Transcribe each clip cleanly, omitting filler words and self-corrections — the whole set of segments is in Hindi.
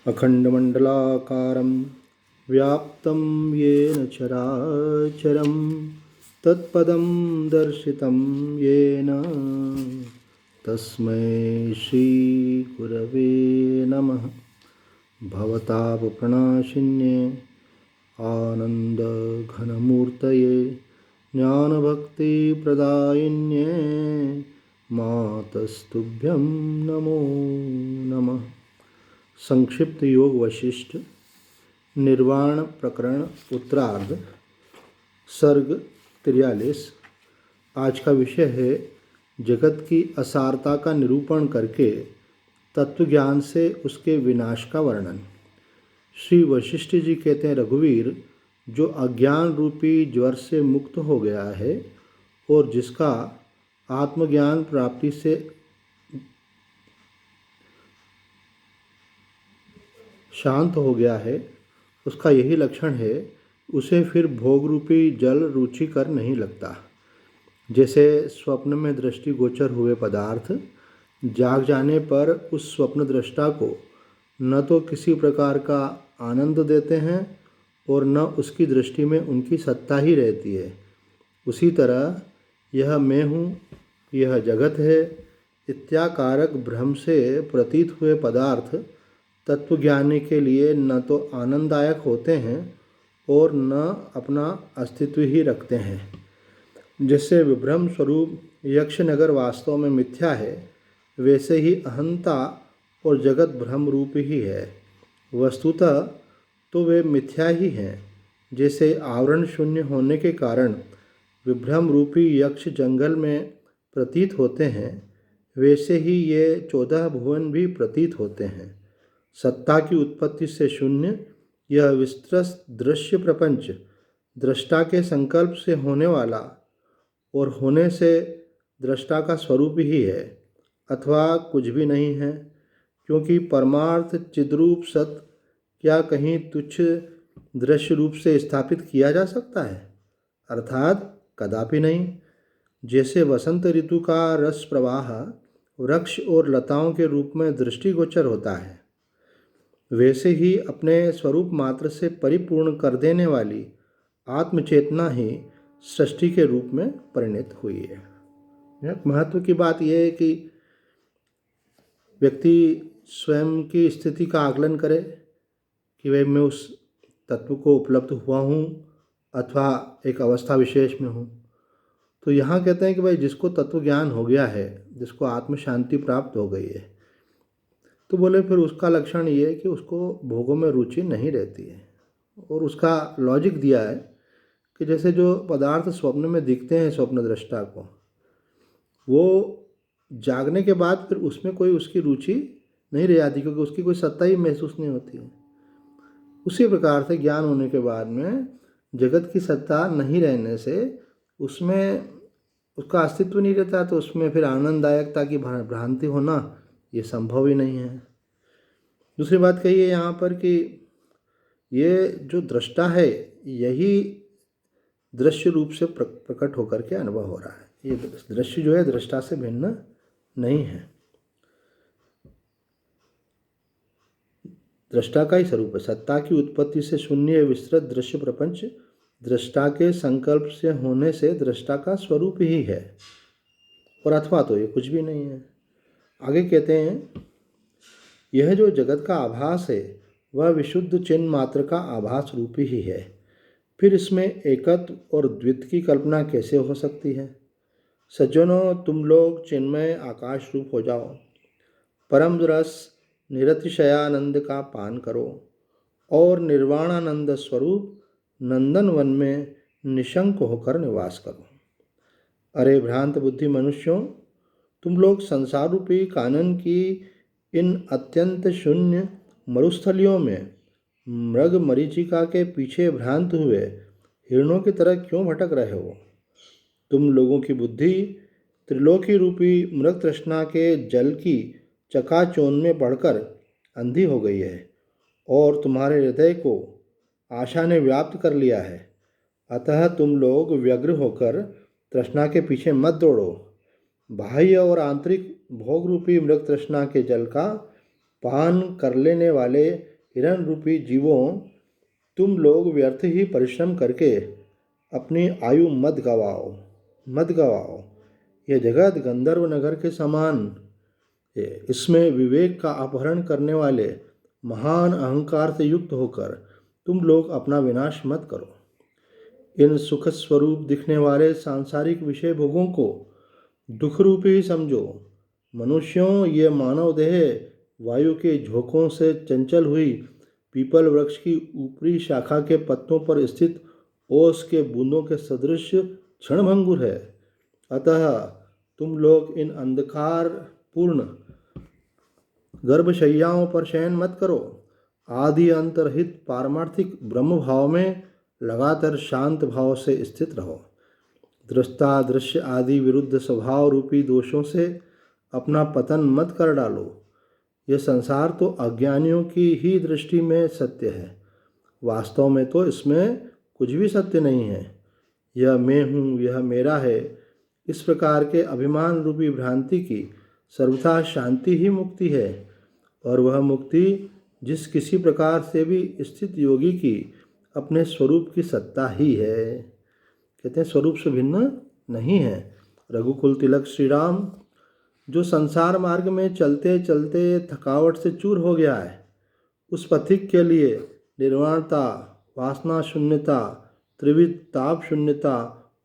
अखण्डमण्डलाकारं व्याप्तं येन चराचरं तत्पदं दर्शितं येन तस्मै श्रीगुरवे नमः। भवतापप्रणाशिन्ये आनन्दघनमूर्तये ज्ञानभक्तिप्रदायिन्ये मातस्तुभ्यं नमो नमः। संक्षिप्त योग वशिष्ठ निर्वाण प्रकरण उत्तरार्ध सर्ग 43। आज का विषय है जगत की असारता का निरूपण करके तत्वज्ञान से उसके विनाश का वर्णन। श्री वशिष्ठ जी कहते हैं, रघुवीर, जो अज्ञान रूपी ज्वर से मुक्त हो गया है और जिसका आत्मज्ञान प्राप्ति से शांत हो गया है, उसका यही लक्षण है, उसे फिर भोग रूपी जल रुचिकर नहीं लगता। जैसे स्वप्न में दृष्टिगोचर हुए पदार्थ जाग जाने पर उस स्वप्न दृष्टा को न तो किसी प्रकार का आनंद देते हैं और न उसकी दृष्टि में उनकी सत्ता ही रहती है, उसी तरह यह मैं हूँ, यह जगत है इत्याकारक भ्रम से प्रतीत हुए पदार्थ तत्वज्ञानी के लिए न तो आनंददायक होते हैं और न अपना अस्तित्व ही रखते हैं। जैसे विभ्रम स्वरूप यक्षनगर वास्तव में मिथ्या है, वैसे ही अहंता और जगत भ्रम रूप ही है। वस्तुतः तो वे मिथ्या ही हैं। जैसे आवरण शून्य होने के कारण विभ्रम रूपी यक्ष जंगल में प्रतीत होते हैं, वैसे ही ये 14 भुवन भी प्रतीत होते हैं। सत्ता की उत्पत्ति से शून्य यह विस्तृत दृश्य प्रपंच दृष्टा के संकल्प से होने वाला और होने से दृष्टा का स्वरूप ही है अथवा कुछ भी नहीं है, क्योंकि परमार्थ चिद्रूप सत क्या कहीं तुच्छ दृश्य रूप से स्थापित किया जा सकता है? अर्थात कदापि नहीं। जैसे वसंत ऋतु का रस प्रवाह वृक्ष और लताओं के रूप में दृष्टिगोचर होता है, वैसे ही अपने स्वरूप मात्र से परिपूर्ण कर देने वाली आत्मचेतना ही सृष्टि के रूप में परिणत हुई है। महत्व की बात यह है कि व्यक्ति स्वयं की स्थिति का आकलन करे कि भाई मैं उस तत्व को उपलब्ध हुआ हूँ अथवा एक अवस्था विशेष में हूँ। तो यहाँ कहते हैं कि भाई जिसको तत्व ज्ञान हो गया है, जिसको आत्म शांति प्राप्त हो गई है, तो बोले फिर उसका लक्षण ये है कि उसको भोगों में रुचि नहीं रहती है। और उसका लॉजिक दिया है कि जैसे जो पदार्थ स्वप्न में दिखते हैं स्वप्न दृष्टा को, वो जागने के बाद फिर उसमें कोई उसकी रुचि नहीं रह जाती, क्योंकि उसकी कोई सत्ता ही महसूस नहीं होती है। उसी प्रकार से ज्ञान होने के बाद में जगत की सत्ता नहीं रहने से उसमें उसका अस्तित्व नहीं रहता, तो उसमें फिर आनंददायकता की भ्रांति होना ये संभव ही नहीं है। दूसरी बात कही है यहाँ पर कि ये जो दृष्टा है यही दृश्य रूप से प्रकट होकर के अनुभव हो रहा है। ये दृश्य जो है दृष्टा से भिन्न नहीं है, दृष्टा का ही स्वरूप है। सत्ता की उत्पत्ति से शून्य विस्तृत दृश्य प्रपंच दृष्टा के संकल्प से होने से दृष्टा का स्वरूप ही है, और अथवा तो ये कुछ भी नहीं है। आगे कहते हैं, यह जो जगत का आभास है वह विशुद्ध चिन्ह मात्र का आभास रूप ही है, फिर इसमें एकत्व और द्वित्व की कल्पना कैसे हो सकती है? सज्जनों, तुम लोग चिन्मय आकाश रूप हो जाओ, परम रस निरतिशयानंद का पान करो और निर्वाणानंद स्वरूप नंदन वन में निशंक होकर निवास करो। अरे भ्रांत बुद्धि मनुष्यों, तुम लोग संसार रूपी कानन की इन अत्यंत शून्य मरुस्थलियों में मृग मरीचिका के पीछे भ्रांत हुए हिरणों की तरह क्यों भटक रहे हो? तुम लोगों की बुद्धि त्रिलोकी रूपी मृग तृष्णा के जल की चकाचौंध में पड़कर अंधी हो गई है और तुम्हारे हृदय को आशा ने व्याप्त कर लिया है। अतः तुम लोग व्यग्र होकर तृष्णा के पीछे मत दौड़ो। बाह्य और आंतरिक भोग रूपी मृग तृष्णा के जल का पान कर लेने वाले हिरण रूपी जीवों, तुम लोग व्यर्थ ही परिश्रम करके अपनी आयु मत गवाओ। यह जगत गंधर्व नगर के समान है। इसमें विवेक का अपहरण करने वाले महान अहंकार से युक्त होकर तुम लोग अपना विनाश मत करो। इन सुख स्वरूप दिखने वाले सांसारिक विषय भोगों को दुख रूप ही समझो। मनुष्यों, ये मानव देह वायु के झोंकों से चंचल हुई पीपल वृक्ष की ऊपरी शाखा के पत्तों पर स्थित ओस के बूंदों के सदृश क्षणभंगुर है। अतः तुम लोग इन अंधकार पूर्ण गर्भशय्याओं पर शयन मत करो। आदि अंतरहित पारमार्थिक ब्रह्म भाव में लगातार शांत भाव से स्थित रहो। दृष्टा दृश्य आदि विरुद्ध स्वभाव रूपी दोषों से अपना पतन मत कर डालो। यह संसार तो अज्ञानियों की ही दृष्टि में सत्य है, वास्तव में तो इसमें कुछ भी सत्य नहीं है। यह मैं हूँ, यह मेरा है, इस प्रकार के अभिमान रूपी भ्रांति की सर्वथा शांति ही मुक्ति है। और वह मुक्ति जिस किसी प्रकार से भी स्थित योगी की अपने स्वरूप की सत्ता ही है। कहते हैं स्वरूप से भिन्न नहीं है। रघुकुल तिलक श्री राम, जो संसार मार्ग में चलते चलते थकावट से चूर हो गया है, उस पथिक के लिए निर्वाणता, वासना शून्यता, त्रिविध ताप शून्यता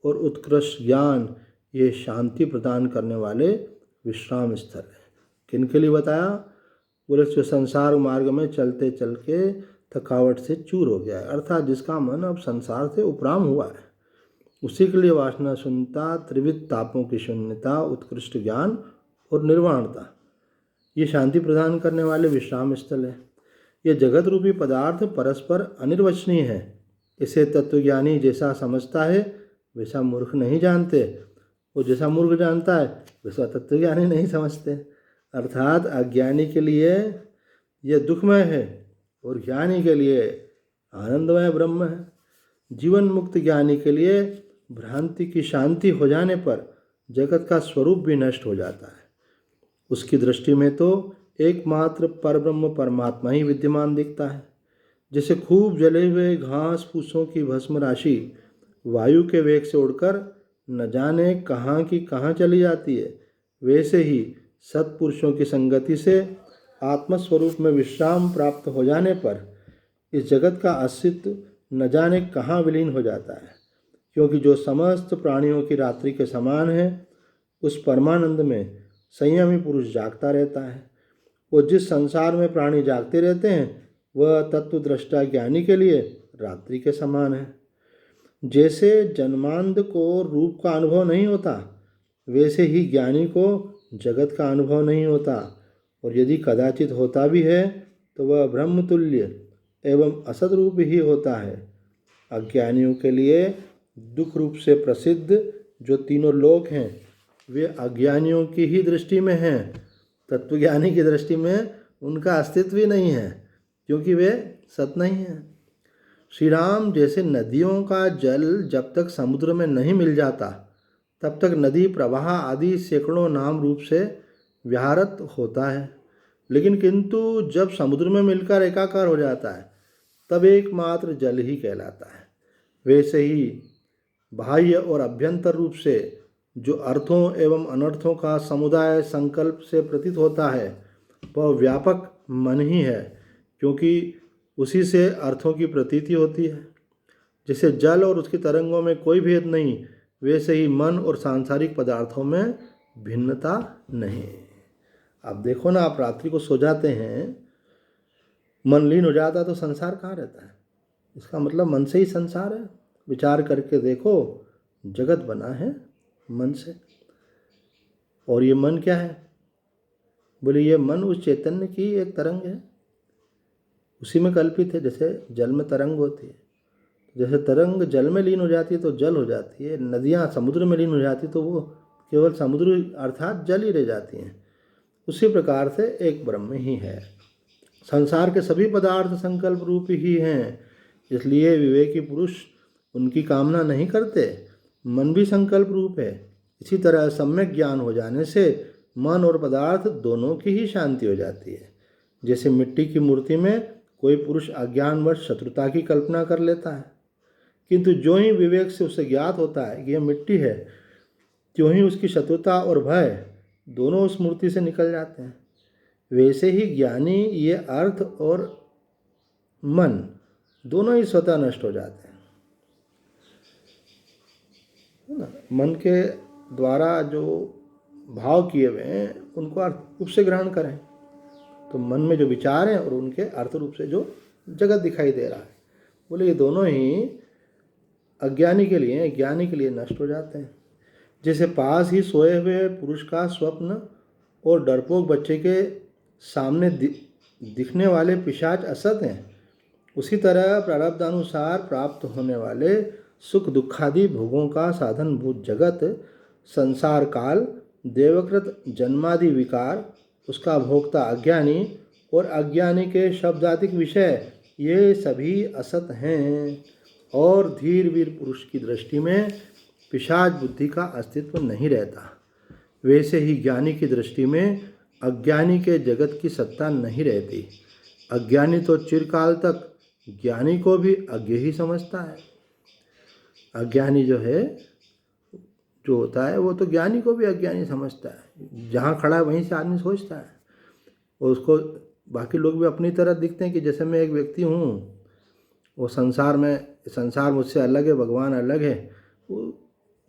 और उत्कृष्ट ज्ञान ये शांति प्रदान करने वाले विश्राम स्थल है। किनके लिए बताया? बोले जो संसार मार्ग में चलते चल के थकावट से चूर हो गया है, अर्थात जिसका मन अब संसार से उपराम हुआ है, उसी के लिए वासना शून्यता, त्रिविध तापों की शून्यता, उत्कृष्ट ज्ञान और निर्वाणता ये शांति प्रदान करने वाले विश्राम स्थल है। ये जगत रूपी पदार्थ परस्पर अनिर्वचनीय है। इसे तत्वज्ञानी जैसा समझता है वैसा मूर्ख नहीं जानते, और जैसा मूर्ख जानता है वैसा तत्वज्ञानी नहीं समझते। अर्थात अज्ञानी के लिए यह दुखमय है और ज्ञानी के लिए आनंदमय ब्रह्म है। जीवन मुक्त ज्ञानी के लिए भ्रांति की शांति हो जाने पर जगत का स्वरूप भी नष्ट हो जाता है। उसकी दृष्टि में तो एकमात्र परब्रह्म परमात्मा ही विद्यमान दिखता है। जैसे खूब जले हुए घास फूसों की भस्म राशि वायु के वेग से उड़कर न जाने कहाँ की कहाँ चली जाती है, वैसे ही सत्पुरुषों की संगति से आत्मस्वरूप में विश्राम प्राप्त हो जाने पर इस जगत का अस्तित्व न जाने कहाँ विलीन हो जाता है। क्योंकि जो समस्त प्राणियों की रात्रि के समान है, उस परमानंद में संयमी पुरुष जागता रहता है। वो जिस संसार में प्राणी जागते रहते हैं वह तत्वदृष्टा ज्ञानी के लिए रात्रि के समान है। जैसे जन्मांध को रूप का अनुभव नहीं होता, वैसे ही ज्ञानी को जगत का अनुभव नहीं होता, और यदि कदाचित होता भी है तो वह ब्रह्मतुल्य एवं असद रूप ही होता है। अज्ञानियों के लिए दुख रूप से प्रसिद्ध जो तीनों लोक हैं वे अज्ञानियों की ही दृष्टि में हैं। तत्वज्ञानी की दृष्टि में उनका अस्तित्व ही नहीं है, क्योंकि वे सत नहीं हैं। श्री राम, जैसे नदियों का जल जब तक समुद्र में नहीं मिल जाता तब तक नदी प्रवाह आदि सैकड़ों नाम रूप से विहारत होता है, लेकिन किंतु जब समुद्र में मिलकर एकाकार हो जाता है तब एकमात्र जल ही कहलाता है। वैसे ही बाह्य और अभ्यंतर रूप से जो अर्थों एवं अनर्थों का समुदाय संकल्प से प्रतीत होता है वह व्यापक मन ही है, क्योंकि उसी से अर्थों की प्रतीति होती है। जैसे जल और उसकी तरंगों में कोई भेद नहीं, वैसे ही मन और सांसारिक पदार्थों में भिन्नता नहीं। अब देखो ना, आप रात्रि को सो जाते हैं, मन लीन हो जाता है तो संसार कहाँ रहता है? इसका मतलब मन से ही संसार है। विचार करके देखो, जगत बना है मन से। और ये मन क्या है? बोले ये मन उस चैतन्य की एक तरंग है, उसी में कल्पित है। जैसे जल में तरंग होती है, जैसे तरंग जल में लीन हो जाती है तो जल हो जाती है, नदियाँ समुद्र में लीन हो जाती तो वो केवल समुद्र अर्थात जल ही रह जाती हैं। उसी प्रकार से एक ब्रह्म ही है। संसार के सभी पदार्थ संकल्प रूप ही हैं, इसलिए विवेकी पुरुष उनकी कामना नहीं करते। मन भी संकल्प रूप है। इसी तरह सम्यक ज्ञान हो जाने से मन और पदार्थ दोनों की ही शांति हो जाती है। जैसे मिट्टी की मूर्ति में कोई पुरुष अज्ञानवश शत्रुता की कल्पना कर लेता है, किंतु जो ही विवेक से उसे ज्ञात होता है कि यह मिट्टी है, त्यों ही उसकी शत्रुता और भय दोनों उस मूर्ति से निकल जाते हैं। वैसे ही ज्ञानी ये अर्थ और मन दोनों ही स्वतः नष्ट हो जाते हैं, है ना। मन के द्वारा जो भाव किए हुए हैं उनको अर्थ रूप से ग्रहण करें, तो मन में जो विचार हैं और उनके अर्थ रूप से जो जगत दिखाई दे रहा है, बोले ये दोनों ही अज्ञानी के लिए, ज्ञानी के लिए नष्ट हो जाते हैं। जैसे पास ही सोए हुए पुरुष का स्वप्न और डरपोक बच्चे के सामने दिखने वाले पिशाच असत हैं, उसी तरह प्रारब्धानुसार प्राप्त होने वाले सुख दुखादि भोगों का साधनभूत जगत, संसार काल, देवकृत जन्मादि विकार, उसका भोक्ता अज्ञानी और अज्ञानी के शब्दाधिक विषय, ये सभी असत हैं। और धीर वीर पुरुष की दृष्टि में पिशाच बुद्धि का अस्तित्व नहीं रहता। वैसे ही ज्ञानी की दृष्टि में अज्ञानी के जगत की सत्ता नहीं रहती। अज्ञानी तो चिरकाल तक ज्ञानी को भी अज्ञ ही समझता है। अज्ञानी जो है, जो होता है, वो तो ज्ञानी को भी अज्ञानी समझता है। जहाँ खड़ा है वहीं से आदमी सोचता है, और उसको बाकी लोग भी अपनी तरह दिखते हैं कि जैसे मैं एक व्यक्ति हूँ, वो संसार मुझसे अलग है, भगवान अलग है। वो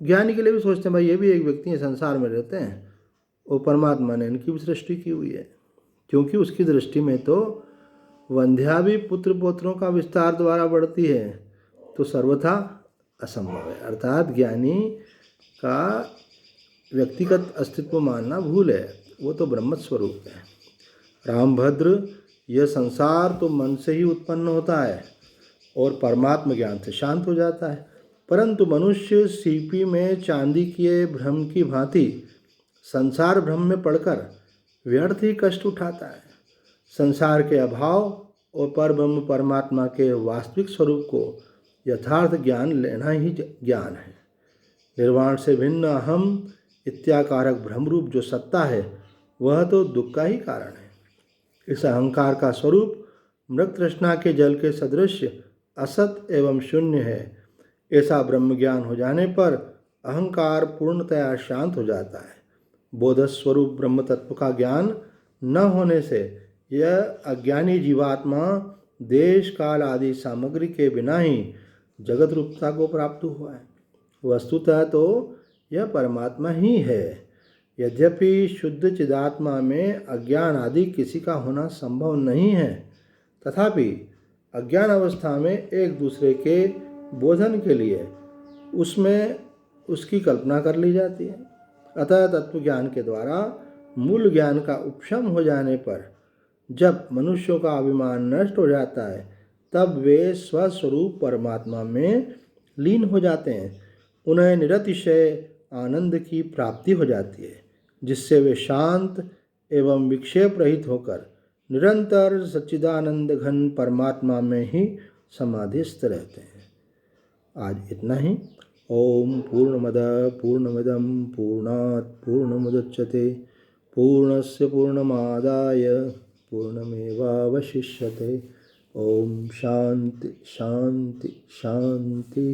ज्ञानी के लिए भी सोचते हैं भाई ये भी एक व्यक्ति है, संसार में रहते हैं, वो परमात्मा ने इनकी भी सृष्टि की हुई है। क्योंकि उसकी दृष्टि में तो वंध्या भी पुत्र पौत्रों का विस्तार द्वारा बढ़ती है, तो सर्वथा असंभव है। अर्थात ज्ञानी का व्यक्तिगत अस्तित्व मानना भूल है, वो तो ब्रह्म स्वरूप है। रामभद्र, यह संसार तो मन से ही उत्पन्न होता है और परमात्मा ज्ञान से शांत हो जाता है, परंतु मनुष्य सीपी में चांदी के भ्रम की भांति संसार भ्रम में पड़कर व्यर्थ ही कष्ट उठाता है। संसार के अभाव और परब्रह्म परमात्मा के वास्तविक स्वरूप को यथार्थ ज्ञान लेना ही ज्ञान है। निर्वाण से भिन्न अहम इत्याकारक भ्रमरूप जो सत्ता है, वह तो दुख का ही कारण है। इस अहंकार का स्वरूप मृग तृष्णा के जल के सदृश असत एवं शून्य है। ऐसा ब्रह्म ज्ञान हो जाने पर अहंकार पूर्णतया शांत हो जाता है। बोधस्वरूप ब्रह्म तत्व का ज्ञान न होने से यह अज्ञानी जीवात्मा देश काल आदि सामग्री के बिना ही जगत रूपता को प्राप्त हुआ है। वस्तुतः तो यह परमात्मा ही है। यद्यपि शुद्ध चिदात्मा में अज्ञान आदि किसी का होना संभव नहीं है, तथापि अज्ञान अवस्था में एक दूसरे के बोधन के लिए उसमें उसकी कल्पना कर ली जाती है। अतः तत्वज्ञान के द्वारा मूल ज्ञान का उपशम हो जाने पर जब मनुष्यों का अभिमान नष्ट हो जाता है, तब वे स्वस्वरूप परमात्मा में लीन हो जाते हैं। उन्हें निरतिशय आनंद की प्राप्ति हो जाती है, जिससे वे शांत एवं विक्षेप रहित होकर निरंतर सच्चिदानंद घन परमात्मा में ही समाधिस्थ रहते हैं। आज इतना ही। ओम पूर्णमद पूर्णमिदं पूर्णात् पूर्णमुदच्यते पूर्णस्य पूर्णमादाय पूर्णमेवावशिष्यते। ओम शांति शांति शांति।